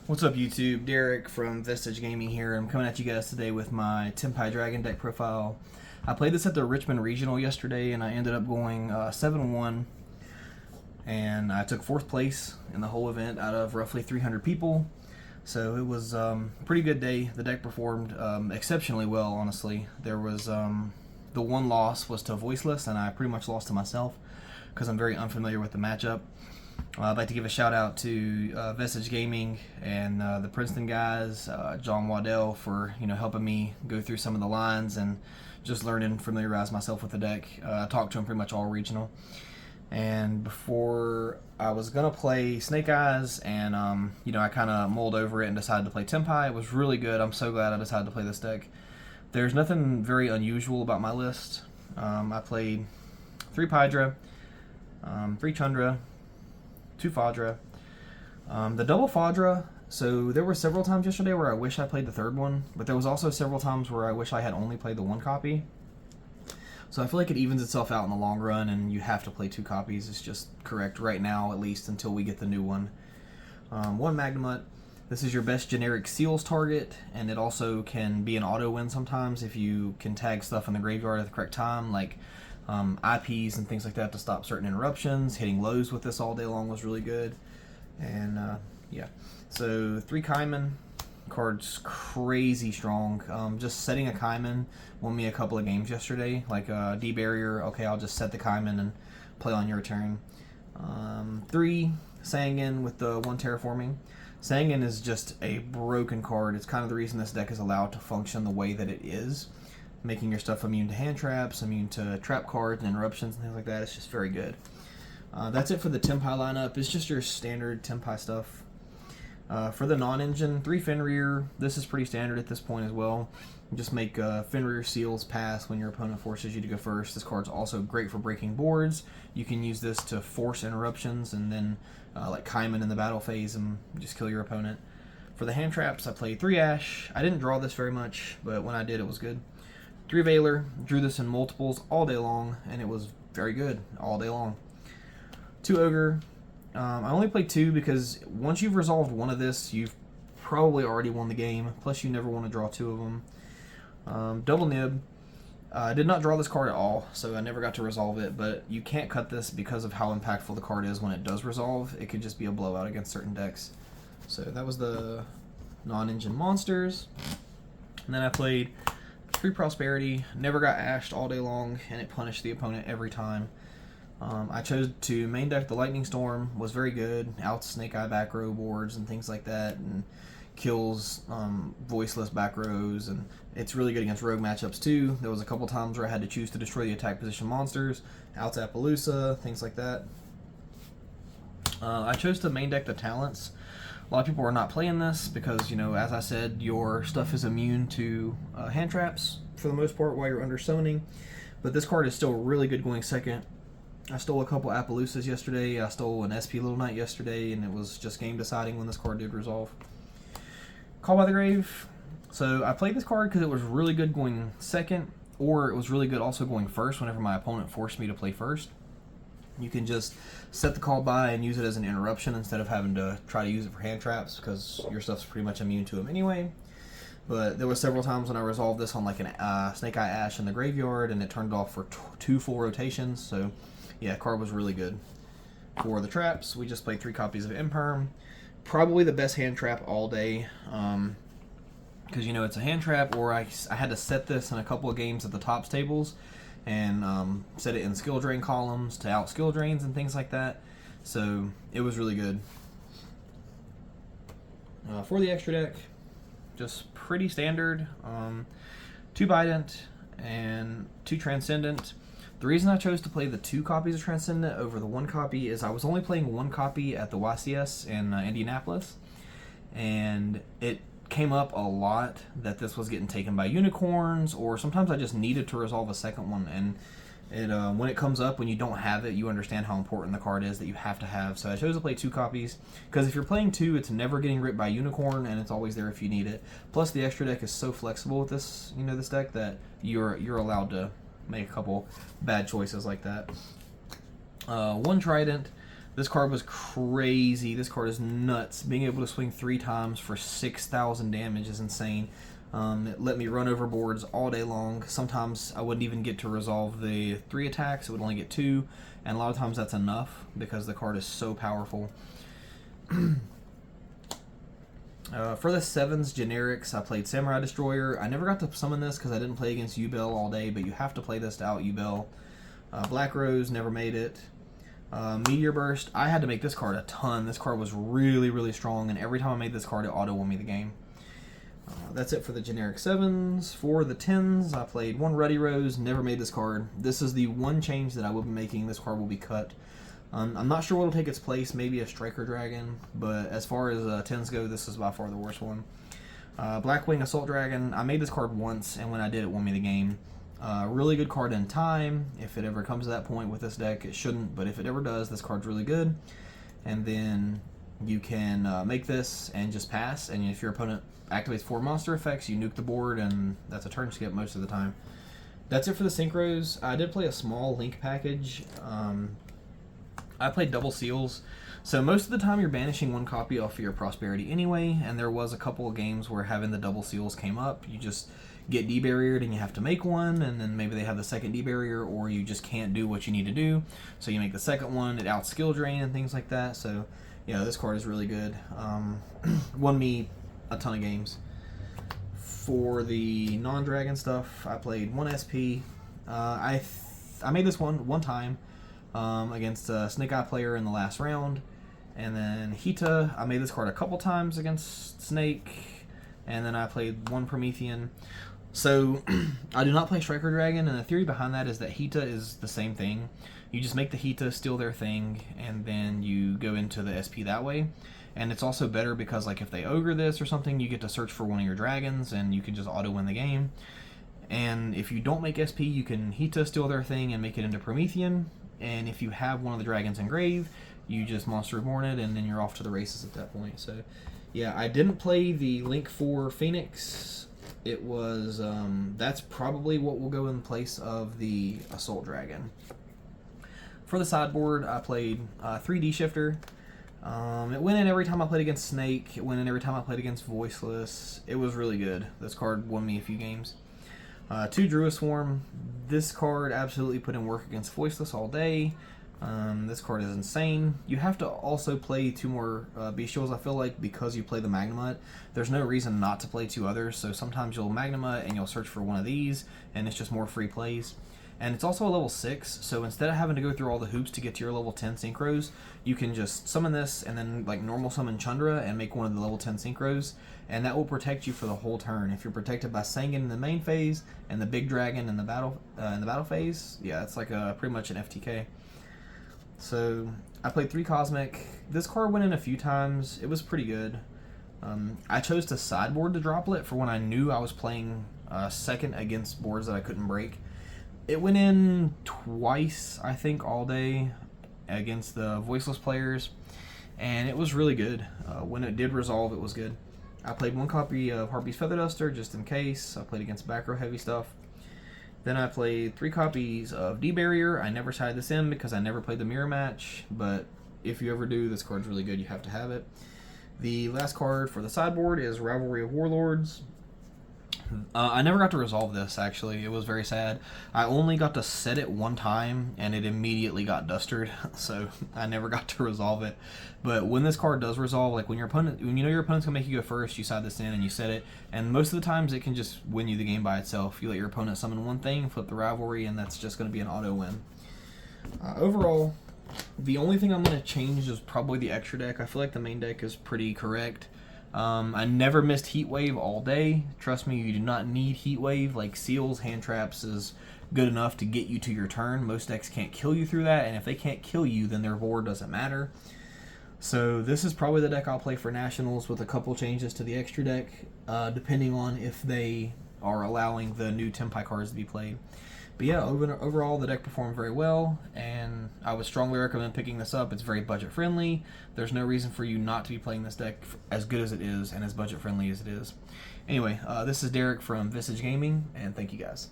What's up YouTube? Derek from Vestige Gaming here. I'm coming at you guys today with my Tenpai Dragon deck profile. I played this at the Richmond Regional yesterday and I ended up going 7-1 and I took 4th place in the whole event out of roughly 300 people. So it was a pretty good day. The deck performed exceptionally well, honestly. There was the one loss was to Voiceless and I pretty much lost to myself because I'm very unfamiliar with the matchup. I'd like to give a shout out to Vestige Gaming and the Princeton guys, John Waddell, for helping me go through some of the lines and just learn and familiarize myself with the deck. I talked to him pretty much all regional. And before I was gonna play Snake Eyes, and I kind of mulled over it and decided to play Tenpai. It was really good. I'm so glad I decided to play this deck. There's nothing very unusual about my list. I played 3 Pydra, 3 Chandra, 2 Fadra. The double Fadra, so there were several times yesterday where I wish I played the 3rd one, but there was also several times where I wish I had only played the 1 copy. So I feel like it evens itself out in the long run, and you have to play 2 copies. It's just correct right now, at least until we get the new one. 1 Magnamut. This is your best generic seals target, and it also can be an auto win sometimes if you can tag stuff in the graveyard at the correct time, like IPs and things like that to stop certain interruptions. Hitting lows with this all day long was really good. And yeah, so 3 Kaiman. Card's crazy strong. Just setting a Kaiman won me a couple of games yesterday. Like D-Barrier, okay, I'll just set the Kaiman and play on your turn. 3 Sangan with the 1 Terraforming. Sangan is just a broken card. It's kind of the reason this deck is allowed to function the way that it is, making your stuff immune to hand traps, immune to trap cards and interruptions and things like that. It's just very good. That's it for the Tenpai lineup. It's just your standard Tenpai stuff. For the non-engine, 3 Fenrir. This is pretty standard at this point as well. You just make Fenrir seals pass when your opponent forces you to go first. This card's also great for breaking boards. You can use this to force interruptions and then like Kaiman in the battle phase and just kill your opponent. For the hand traps, I played 3 Ash. I didn't draw this very much, but when I did, it was good. 3 Veiler, drew this in multiples all day long, and it was very good all day long. 2 Ogre. I only played 2 because once you've resolved one of this, you've probably already won the game. Plus, you never want to draw 2 of them. Double Nib. I did not draw this card at all, so I never got to resolve it, but you can't cut this because of how impactful the card is when it does resolve. It could just be a blowout against certain decks. So that was the non-engine monsters. And then I played 3 Prosperity, never got ashed all day long, and it punished the opponent every time. I chose to main deck the Lightning Storm, was very good, outs Snake Eye back row boards and things like that, and kills Voiceless back rows, and it's really good against rogue matchups too. There was a couple times where I had to choose to destroy the attack position monsters, outs Appaloosa, things like that. I chose to main deck the Talents. A lot of people are not playing this because, as I said, your stuff is immune to hand traps for the most part while you're under summoning. But this card is still really good going second. I stole a couple Appaloosas yesterday. I stole an SP Little Knight yesterday, and it was just game deciding when this card did resolve. Call by the Grave. So I played this card because it was really good going second, or it was really good also going first whenever my opponent forced me to play first. You can just set the call by and use it as an interruption instead of having to try to use it for hand traps because your stuff's pretty much immune to them anyway. But there were several times when I resolved this on like an Snake Eye Ash in the graveyard and it turned off for 2 full rotations. So yeah, card was really good. For the traps, we just played 3 copies of Imperm. Probably the best hand trap all day. Because it's a hand trap, or I had to set this in a couple of games at the tops tables and set it in skill drain columns to out skill drains and things like that. So it was really good. For the extra deck, just pretty standard. 2 Bident and 2 Transcendent. The reason I chose to play the 2 copies of Transcendent over the 1 copy is I was only playing 1 copy at the YCS in Indianapolis, and it came up a lot that this was getting taken by unicorns, or sometimes I just needed to resolve a second one, and when it comes up, when you don't have it, you understand how important the card is that you have to have. So I chose to play 2 copies, because if you're playing 2, it's never getting ripped by unicorn, and it's always there if you need it. Plus, the extra deck is so flexible with this, this deck, that you're allowed to make a couple bad choices like that. 1 Trident. This card was crazy. This card is nuts. Being able to swing 3 times for 6,000 damage is insane. It let me run over boards all day long. Sometimes I wouldn't even get to resolve the 3 attacks. It would only get 2. And a lot of times that's enough because the card is so powerful. For the 7s generics, I played Samurai Destroyer. I never got to summon this because I didn't play against Yubel all day, but you have to play this to out Yubel. Black Rose, never made it. Meteor Burst, I had to make this card a ton. This card was really, really strong, and every time I made this card, it auto-won me the game. That's it for the generic 7s. For the 10s, I played 1 Ruddy Rose, never made this card. This is the one change that I will be making. This card will be cut. I'm not sure what will take its place, maybe a Striker Dragon, but as far as 10s go, this is by far the worst one. Blackwing Assault Dragon, I made this card once, and when I did, it won me the game. Really good card in time. If it ever comes to that point with this deck, it shouldn't, but if it ever does, this card's really good. And then you can make this and just pass, and if your opponent activates 4 monster effects, you nuke the board, and that's a turn skip most of the time. That's it for the Synchros. I did play a small Link package. I played double seals, so most of the time you're banishing 1 copy off of your Prosperity anyway, and there was a couple of games where having the double seals came up. You just get debarriered and you have to make one, and then maybe they have the second debarrier, or you just can't do what you need to do, so you make the second one. It out skill drain and things like that, so yeah, this card is really good. Won me a ton of games. For the non-dragon stuff, I played 1 SP. I made this one time against a Snake Eye player in the last round, and then Hita, I made this card a couple times against Snake, and then I played 1 Promethean. So I do not play Striker Dragon, and the theory behind that is that Hita is the same thing. You just make the Hita steal their thing, and then you go into the SP that way. And it's also better because, like, if they ogre this or something, you get to search for one of your dragons, and you can just auto-win the game. And if you don't make SP, you can Hita steal their thing and make it into Promethean. And if you have one of the dragons engraved, you just Monster Reborn it, and then you're off to the races at that point. So, yeah, I didn't play the Link 4 Phoenix. It was, that's probably what will go in place of the Assault Dragon. For the sideboard, I played 3D Shifter. It went in every time I played against Snake. It went in every time I played against Voiceless. It was really good. This card won me a few games. 2 Druid Swarm. This card absolutely put in work against Voiceless all day. This card is insane. You have to also play 2 more Bestials, I feel like, because you play the Magnamut. There's no reason not to play 2 others, so sometimes you'll Magnamut and you'll search for one of these, and it's just more free plays. And it's also a level 6, so instead of having to go through all the hoops to get to your level 10 Synchros, you can just summon this and then like normal summon Chundra and make one of the level 10 Synchros, and that will protect you for the whole turn. If you're protected by Sangan in the main phase and the big dragon in the battle phase, yeah, it's like pretty much an FTK. So I played 3 Cosmic. This card went in a few times. It was pretty good. I chose to sideboard the Droplet for when I knew I was playing second against boards that I couldn't break. It went in twice, I think, all day against the Voiceless players, and it was really good. When it did resolve, it was good. I played 1 copy of Harpy's Feather Duster just in case. I played against back row heavy stuff. Then I played 3 copies of D-Barrier. I never tied this in because I never played the mirror match, but if you ever do, this card's really good. You have to have it. The last card for the sideboard is Rivalry of Warlords. I never got to resolve this, actually. It was very sad. I only got to set it 1 time, and it immediately got dustered, so I never got to resolve it. But when this card does resolve, like when you know your opponent's gonna make you go first, you side this in and you set it, and most of the times it can just win you the game by itself. You let your opponent summon 1 thing, flip the Rivalry, and that's just gonna be an auto win. Overall, the only thing I'm gonna change is probably the extra deck. I feel like the main deck is pretty correct. I never missed Heat Wave all day. Trust me, you do not need Heat Wave. Like Seals, Hand Traps is good enough to get you to your turn. Most decks can't kill you through that, and if they can't kill you, then their board doesn't matter. So this is probably the deck I'll play for Nationals with a couple changes to the extra deck, depending on if they are allowing the new Tenpai cards to be played. But yeah, overall the deck performed very well, and I would strongly recommend picking this up. It's very budget friendly. There's no reason for you not to be playing this deck as good as it is and as budget friendly as it is. Anyway, this is Derek from Visage Gaming, and thank you guys.